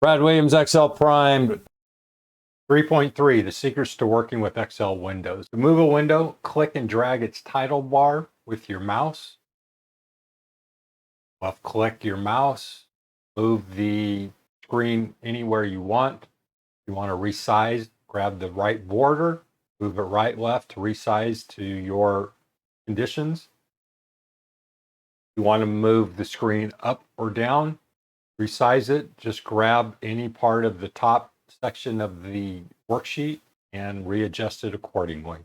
Brad Williams, Excel Prime 3.3, the secrets to working with Excel windows. To move a window, click and drag its title bar with your mouse. Left click your mouse, move the screen anywhere you want. If you want to resize, grab the right border, move it right, left to resize to your conditions. If you want to move the screen up or down, resize it, just grab any part of the top section of the worksheet and readjust it accordingly.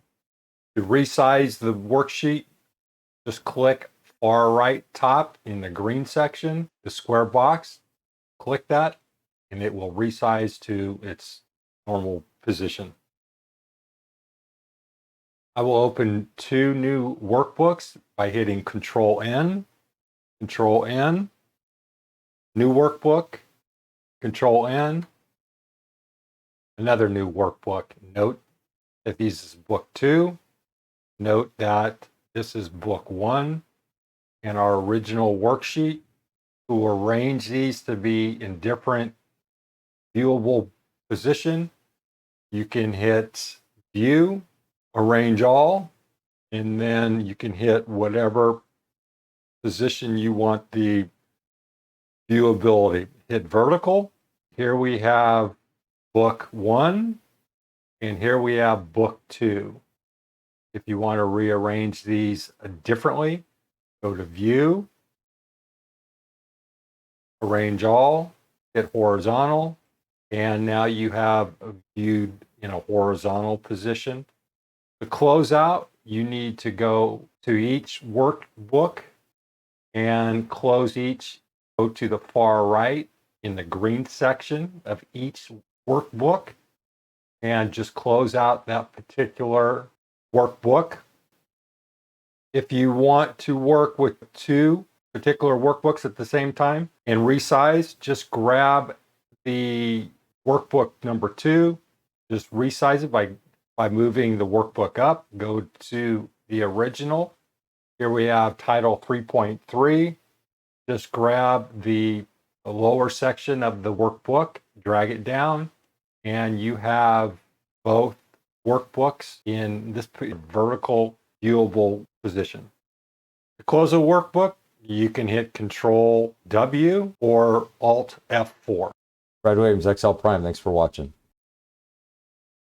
To resize the worksheet, just click far right top in the green section, the square box, click that, and it will resize to its normal position. I will open two new workbooks by hitting Ctrl+N, Ctrl+N, new workbook, Ctrl+N, another new workbook. Note that this is book 2. Note that this is book 1 and our original worksheet. We'll arrange these to be in different viewable position. You can hit View, Arrange All, and then you can hit whatever position you want the viewability. Hit Vertical. Here we have book 1, and here we have book 2. If you want to rearrange these differently, go to View, Arrange All, hit Horizontal, and now you have viewed in a horizontal position. To close out, you need to go to each workbook and close each. Go to the far right in the green section of each workbook and just close out that particular workbook. If you want to work with two particular workbooks at the same time and resize, just grab the workbook number 2, just resize it by moving the workbook up, go to the original. Here we have title 3.3. Just grab the lower section of the workbook, drag it down, and you have both workbooks in this vertical viewable position. To close a workbook, you can hit Ctrl+W or Alt+F4. Brad Williams, Excel Prime. Thanks for watching.